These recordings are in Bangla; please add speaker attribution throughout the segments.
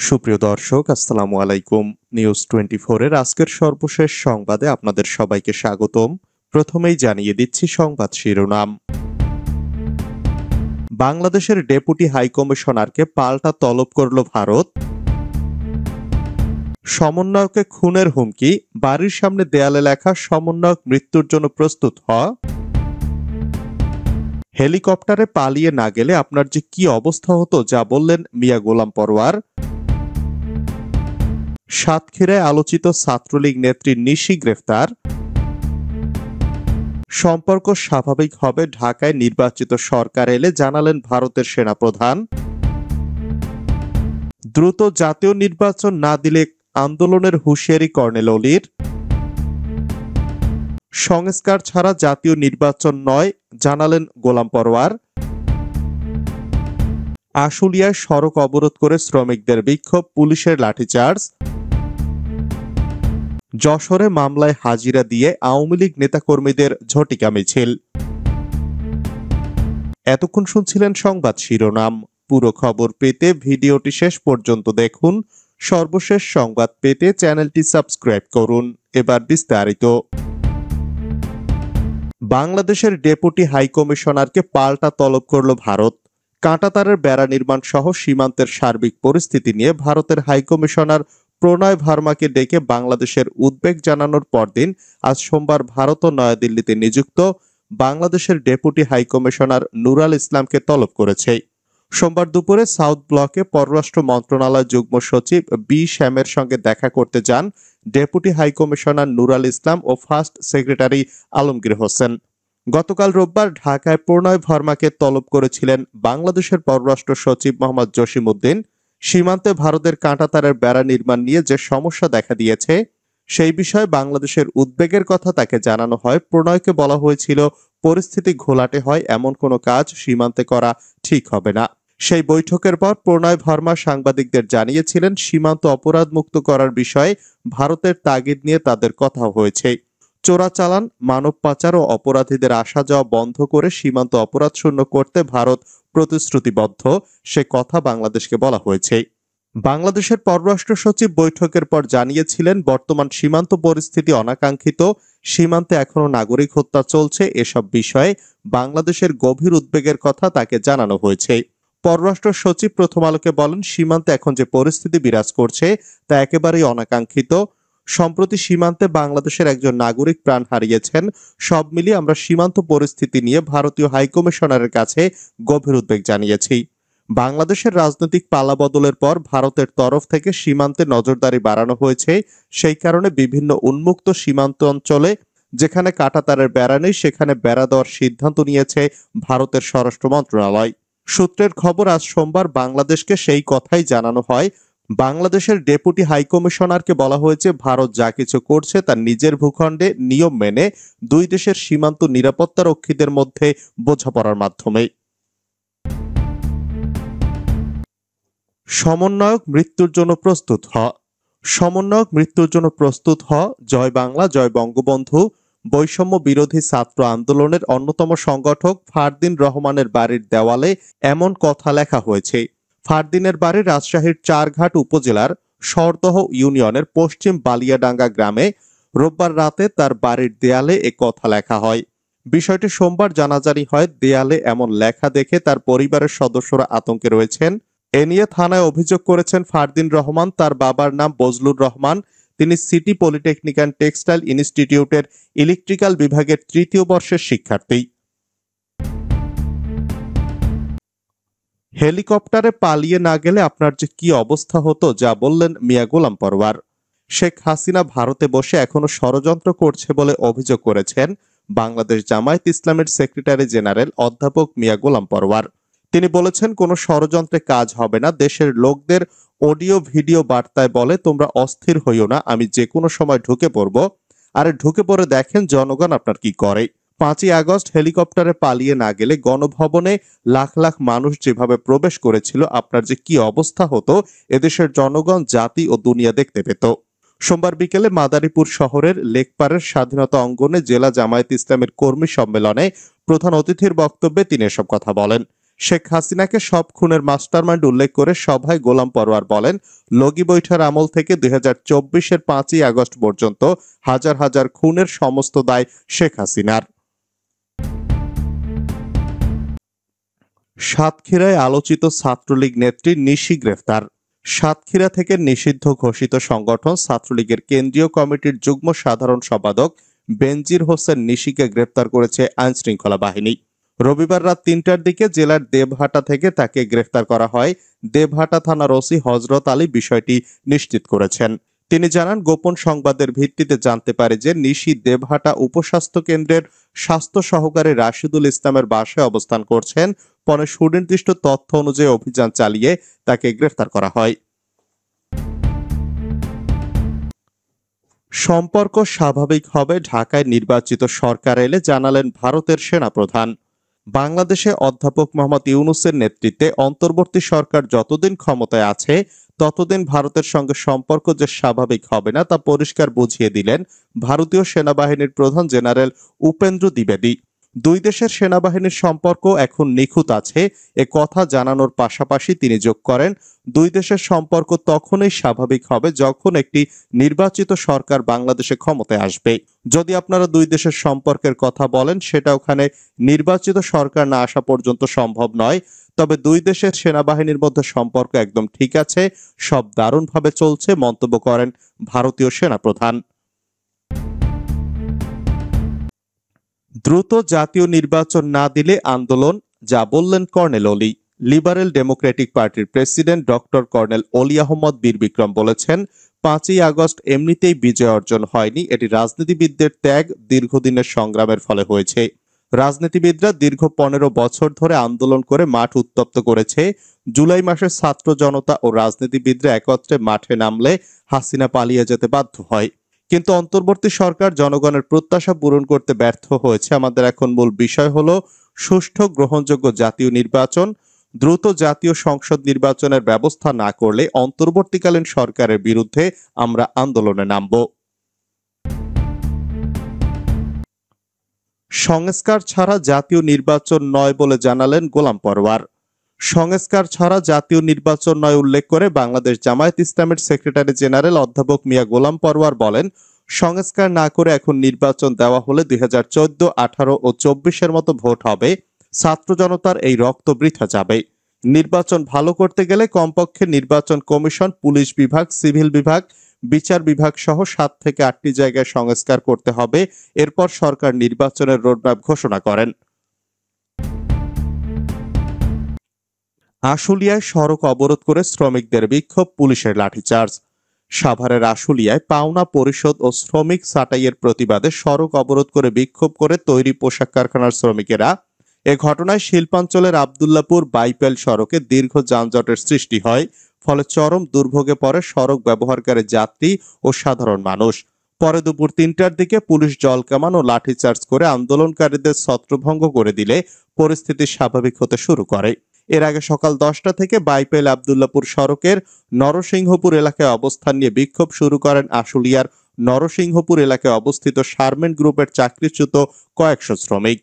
Speaker 1: সুপ্রিয় দর্শক, আসসালামু আলাইকুম। নিউজ 24 এর আজকের সর্বশেষ সংবাদে আপনাদের সবাইকে স্বাগতম। প্রথমেই জানিয়ে দিচ্ছি সংবাদ শিরোনাম। বাংলাদেশের ডেপুটি হাইকমিশনারকে পাল্টা তলব করল ভারত। সমন্বয়কে খুনের হুমকি, বাড়ির সামনে দেয়ালে লেখা সমন্বয়ক মৃত্যুর জন্য প্রস্তুত হ। হেলিকপ্টারে পালিয়ে না গেলে আপনার যে কি অবস্থা হতো, যা বললেন মিয়া গোলাম পরোয়ার। সাতক্ষীরায় আলোচিত ছাত্রলীগ নেত্রী নিশি গ্রেফতার। সম্পর্ক স্বাভাবিক হবে ঢাকায় নির্বাচিত সরকার এলে, জানালেন ভারতের সেনাপ্রধান। দ্রুত জাতীয় নির্বাচন না দিলে আন্দোলনের হুঁশিয়ারি কর্নেল অলির। সংস্কার ছাড়া জাতীয় নির্বাচন নয়, জানালেন গোলাম পরোয়ার। আশুলিয়ায় সড়ক অবরোধ করে শ্রমিকদের বিক্ষোভ, পুলিশের লাঠিচার্জ। যশোরে মামলায় হাজিরা দিয়ে আওয়ামী লীগ নেতাকর্মীদের ঝটিকা মিছিল। এতক্ষণ শুনছিলেন সংবাদ শিরোনাম। পুরো খবর পেতে ভিডিওটি শেষ পর্যন্ত দেখুন। সর্বশেষ সংবাদ পেতে চ্যানেলটি সাবস্ক্রাইব করুন। এবার বিস্তারিত। বাংলাদেশের ডেপুটি হাইকমিশনারকে পাল্টা তলব করল ভারত। কাঁটাতারের বেড়া নির্মাণ সহ সীমান্তের সার্বিক পরিস্থিতি নিয়ে ভারতের হাইকমিশনার প্রণয় ভার্মাকে ডেকে বাংলাদেশের উদ্বেগ জানানোর পরদিন আজ সোমবার ভারত ও নয়াদিল্লিতে নিযুক্ত বাংলাদেশের ডেপুটি হাইকমিশনার নুরাল ইসলামকে তলব করেছে। সোমবার দুপুরে সাউথ ব্লকে পররাষ্ট্র মন্ত্রণালয় যুগ্ম সচিব বি শ্যামের সঙ্গে দেখা করতে যান ডেপুটি হাইকমিশনার নুরাল ইসলাম ও ফার্স্ট সেক্রেটারি আলমগীর হোসেন। গতকাল রোববার ঢাকায় প্রণয় ভার্মাকে তলব করেছিলেন বাংলাদেশের পররাষ্ট্র সচিব মোহাম্মদ জসিমউদ্দিন। সীমান্তে ভারতের কাঁটাতারের বেড়া নির্মাণ নিয়ে যে সমস্যা দেখা দিয়েছে, সেই বিষয়ে বাংলাদেশের উদ্বেগের কথা তাকে জানানো হয়। প্রণয়কে বলা হয়েছিল, পরিস্থিতি ঘোলাটে হয় এমন কোনো কাজ সীমান্তে করা ঠিক হবে না। সেই বৈঠকের পর প্রণয় ভার্মা সাংবাদিকদের জানিয়েছিলেন, সীমান্ত অপরাধ মুক্ত করার বিষয়ে ভারতের তাগিদ নিয়ে তাদের কথা হয়েছে। চোরাচালান, মানব পাচার ও অপরাধীদের আসা যাওয়া বন্ধ করে সীমান্ত অপরাধ শূন্য করতে ভারত প্রতিশ্রুতিবদ্ধ, সে কথা বাংলাদেশকে বলা হয়েছে। বাংলাদেশের পররাষ্ট্র সচিব বৈঠকের পর জানিয়েছিলেন, বর্তমান সীমান্ত পরিস্থিতি অনাকাঙ্ক্ষিত, সীমান্তে এখনো নাগরিক হত্যা চলছে, এসব বিষয়ে বাংলাদেশের গভীর উদ্বেগের কথা তাকে জানানো হয়েছে। পররাষ্ট্র সচিব প্রথম আলোকে বলেন, সীমান্তে এখন যে পরিস্থিতি বিরাজ করছে তা একেবারেই অনাকাঙ্ক্ষিত। সম্প্রতি সীমান্তে বাংলাদেশের একজন নাগরিক প্রাণ হারিয়েছেন। সব মিলিয়ে আমরা সীমান্ত পরিস্থিতি নিয়ে ভারতীয় হাইকমিশনারের কাছে গভীর উদ্বেগ জানিয়েছি। বাংলাদেশের রাজনৈতিক পালাবদলের পর ভারতের তরফ থেকে সীমান্তে নজরদারি বাড়ানো হয়েছে। সেই কারণে বিভিন্ন উন্মুক্ত সীমান্ত অঞ্চলে যেখানে কাঁটাতারের বেড়া নেই, সেখানে বেড়া দেওয়ার সিদ্ধান্ত নিয়েছে ভারতের স্বরাষ্ট্র মন্ত্রণালয়। সূত্রের খবর, আজ সোমবার বাংলাদেশকে সেই কথাই জানানো হয়। বাংলাদেশের ডেপুটি হাইকমিশনারকে বলা হয়েছে, ভারত যা কিছু করছে তার নিজের ভূখণ্ডে নিয়ম মেনে দুই দেশের সীমান্ত নিরাপত্তা রক্ষীদের মধ্যে বোঝাপড়ার মাধ্যমে। সমন্বয়ক মৃত্যুর জন্য প্রস্তুত হ। সমন্বয়ক মৃত্যুর জন্য প্রস্তুত হ। জয় বাংলা, জয় বঙ্গবন্ধু বৈষম্য বিরোধী ছাত্র আন্দোলনের অন্যতম সংগঠক ফারদিন রহমানের বাড়ির দেওয়ালে এমন কথা লেখা হয়েছে। ফারদিনের বাড়ি রাজশাহীর চারঘাট উপজেলার সরদহ ইউনিয়নের পশ্চিম বালিয়াডাঙ্গা গ্রামে। রোববার রাতে তার বাড়ির দেয়ালে এ কথা লেখা হয়। বিষয়টি সোমবার জানাজানি হয়। দেয়ালে এমন লেখা দেখে তার পরিবারের সদস্যরা আতঙ্কে রয়েছেন। এ নিয়ে থানায় অভিযোগ করেছেন ফারদিন রহমান। তার বাবার নাম বজলুর রহমান। তিনি সিটি পলিটেকনিক অ্যান্ড টেক্সটাইল ইনস্টিটিউটের ইলেকট্রিক্যাল বিভাগের তৃতীয় বর্ষের শিক্ষার্থী। হেলিকপ্টারে পালিয়ে না গেলে আপনার যে কি অবস্থা হতো, যা বললেন মিয়া গোলাম পরোয়ার। শেখ হাসিনা ভারতে বসে এখনো ষড়যন্ত্র করছে বলে অভিযোগ করেছেন বাংলাদেশ জামায়াত ইসলামের সেক্রেটারি জেনারেল অধ্যাপক মিয়া গোলাম পরোয়ার। তিনি বলেছেন, কোনো ষড়যন্ত্রে কাজ হবে না। দেশের লোকদের অডিও ভিডিও বার্তায় বলে, তোমরা অস্থির হইও না, আমি যে কোনো সময় ঢুকে পড়ব। আরে ঢুকে পড়ে দেখেন জনগণ আপনার কি করে। 5ই আগস্ট হেলিকপ্টারে পালিয়ে না গেলে গণভবনে লাখ লাখ মানুষ যেভাবে প্রবেশ করেছিল, আপনার যে কি অবস্থা হতো, এদেশের জনগণ, জাতি ও দুনিয়া দেখতে পেত। সোমবার বিকেলে মাদারীপুর শহরের লেকপাড়ের স্বাধীনতা অঙ্গনে জেলা জামায়াত ইসলামের কর্মী সম্মেলনে প্রধান অতিথির বক্তব্যে তিনি এসব কথা বলেন। শেখ হাসিনাকে সব খুনের মাস্টারমাইন্ড উল্লেখ করে সভায় গোলাম পরোয়ার বলেন, লগি বৈঠার আমল থেকে 2024-এর 5ই আগস্ট পর্যন্ত হাজার হাজার খুনের সমস্ত দায় শেখ হাসিনার। সাতক্ষীরায় আলোচিত ছাত্রলীগ নেত্রী নিশি গ্রেফতার। সাতক্ষীরা থেকে নিষিদ্ধ ঘোষিত সংগঠন ছাত্রলীগের কেন্দ্রীয় কমিটির যুগ্ম সাধারণ সম্পাদক বেনজির হোসেন নিশিকে গ্রেফতার করেছে আইনশৃঙ্খলা বাহিনী। রবিবার রাত 3টার দিকে জেলার দেবহাটা থেকে তাকে গ্রেফতার করা হয়। দেবহাটা থানার ওসি হযরত আলী বিষয়টি নিশ্চিত করেছেন। তিনি জানান, গোপন সংবাদের ভিত্তিতে জানতে পারে যে নিশি দেবহাটা উপস্বাস্থ্য কেন্দ্রের স্বাস্থ্য সহকারী রাশিদুল ইসলামের বাসায় অবস্থান করছেন। পরে সুনির্দিষ্ট তথ্য অনুযায়ী অভিযান চালিয়ে তাকে গ্রেফতার করা হয়। সম্পর্ক স্বাভাবিক হবে ঢাকায় নির্বাচিত সরকার এলে জানালেন ভারতের সেনাপ্রধান। বাংলাদেশে অধ্যাপক মোহাম্মদ ইউনূসের নেতৃত্বে অন্তর্বর্তী সরকার যতদিন ক্ষমতায় আছে ততদিন ভারতের সঙ্গে সম্পর্ক যে স্বাভাবিক হবে না তা পরিষ্কার বুঝিয়ে দিলেন ভারতীয় সেনাবাহিনীর প্রধান জেনারেল উপেন্দ্র দ্বিবেদী। দুই দেশের সেনাবাহিনীর সম্পর্ক এখন নিখুঁত আছে এ কথা জানানোর পাশাপাশি তিনি যোগ করেন, দুই দেশের সম্পর্ক তখনই স্বাভাবিক হবে যখন একটি নির্বাচিত সরকার বাংলাদেশে ক্ষমতায় আসবে। যদি আপনারা দুই দেশের সম্পর্কের কথা বলেন সেটা ওখানে নির্বাচিত সরকার না আসা পর্যন্ত সম্ভব নয়। তবে দুই দেশের সেনাবাহিনীর মধ্যে সম্পর্ক একদম ঠিক আছে, সব দারুণভাবে চলছে মন্তব্য করেন ভারতীয় সেনাপ্রধান। দ্রুত জাতীয় নির্বাচন না দিলে আন্দোলন, যা বললেন কর্নেল অলি। লিবারেল ডেমোক্রেটিক পার্টির প্রেসিডেন্ট ডক্টর কর্নেল অলি আহমদ বীর বিক্রম বলেছেন, 5ই আগস্ট এমনিতেই বিজয় অর্জন হয়নি, এটি রাজনীতিবিদদের ত্যাগ, দীর্ঘদিনের সংগ্রামের ফলে হয়েছে। রাজনীতিবিদরা দীর্ঘ 15 বছর ধরে আন্দোলন করে মাঠ উত্তপ্ত করেছে। জুলাই মাসে ছাত্র জনতা ও রাজনীতিবিদরা একত্রে মাঠে নামলে হাসিনা পালিয়ে যেতে বাধ্য হয়। কিন্তু অন্তর্বর্তী সরকার জনগণের প্রত্যাশা পূরণ করতে ব্যর্থ হয়েছে। আমাদের এখন মূল বিষয় হলো সুষ্ঠু গ্রহণযোগ্য জাতীয় নির্বাচন। দ্রুত জাতীয় সংসদ নির্বাচনের ব্যবস্থা না করলে অন্তর্বর্তীকালীন সরকারের বিরুদ্ধে আমরা আন্দোলনে নামব। সংস্কার ছাড়া জাতীয় নির্বাচন নয় বলে জানালেন গোলাম পরোয়ার। সংস্কার ছাড়া জাতীয় নির্বাচন নয় উল্লেখ করে বাংলাদেশ জামায়াত ইসলামের সেক্রেটারি জেনারেল অধ্যাপক মিয়া গোলাম পরোয়ার বলেন, সংস্কার না করে এখন নির্বাচন দেওয়া হলে 2014, 18 ও 24-এর মতো ভোট হবে। ছাত্র জনতার এই রক্ত বৃথা যাবে। নির্বাচন ভালো করতে গেলে কমপক্ষে নির্বাচন কমিশন, পুলিশ বিভাগ, সিভিল বিভাগ, বিচার বিভাগ সহ 7 থেকে 8টি জায়গায় সংস্কার করতে হবে। এরপর সরকার নির্বাচনের রোডম্যাপ ঘোষণা করেন। আশুলিয়ায় সড়ক অবরোধ করে শ্রমিকদের বিক্ষোভ, পুলিশের লাঠিচার্জ। সাভারের আশুলিয়ায় পাওনা পরিশোধ ও শ্রমিক ছাঁটাইয়ের প্রতিবাদে সড়ক অবরোধ করে বিক্ষোভ করে তৈরি পোশাক কারখানার শ্রমিকেরা। এ ঘটনায় শিল্পাঞ্চলের আব্দুল্লাপুর বাইপেল সড়কে দীর্ঘ যানজটের সৃষ্টি হয়। ফলে চরম দুর্ভোগে পড়ে সড়ক ব্যবহারকারী যাত্রী ও সাধারণ মানুষ। পরে দুপুর 3টার দিকে পুলিশ জলকামান ও লাঠিচার্জ করে আন্দোলনকারীদের ছত্রভঙ্গ করে দিলে পরিস্থিতি স্বাভাবিক হতে শুরু করে। এর আগে সকাল 10টা থেকে বাইপেল আব্দুল্লাপুর সড়কের নরসিংহপুর এলাকায় অবস্থান নিয়ে বিক্ষোভ শুরু করেন আশুলিয়ার নরসিংহপুর এলাকায় অবস্থিত শারমেন গ্রুপের চাকরিচ্যুত কয়েকশো শ্রমিক।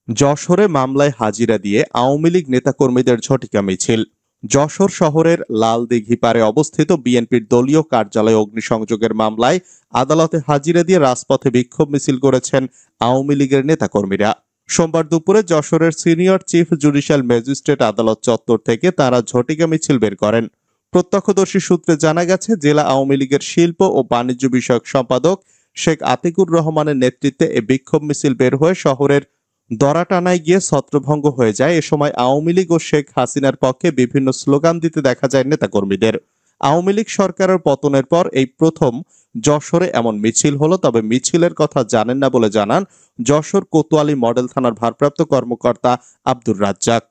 Speaker 1: যশোরে মামলায় হাজিরা দিয়ে আওয়ামী লীগ নেতাকর্মীদের ঝটিকা মিছিল। যশোর শহরের লালদিঘি পারে অবস্থিত বিএনপির দলীয় কার্যালয়ে অগ্নিসংযোগের মামলায় আদালতে হাজিরা দিয়ে রাজপথে বিক্ষোভ মিছিল করেছেন আওয়ামী লীগের নেতাকর্মীরা। সোমবার দুপুরে যশোরের সিনিয়র চিফ জুডিশিয়াল ম্যাজিস্ট্রেট আদালত চত্বর থেকে তারা ঝটিকা মিছিল বের করেন। প্রত্যক্ষদর্শী সূত্রে জানা গেছে, জেলা আওয়ামী লীগের শিল্প ও বাণিজ্য বিষয়ক সম্পাদক শেখ আতিকুর রহমানের নেতৃত্বে এ বিক্ষোভ মিছিল বের হয়ে শহরের দরাটানায় গিয়ে ছত্রভঙ্গ হয়ে যায়। এ সময় আওয়ামী লীগ ও শেখ হাসিনার পক্ষে বিভিন্ন স্লোগান দিতে দেখা যায় নেতাকর্মীদের। আওয়ামী লীগ সরকারের পতনের পর এই প্রথম যশোরে এমন মিছিল হলো। তবে মিছিলের কথা জানেন না বলে জানান যশোর কোতোয়ালি মডেল থানার ভারপ্রাপ্ত কর্মকর্তা আব্দুর রাজ্জাক।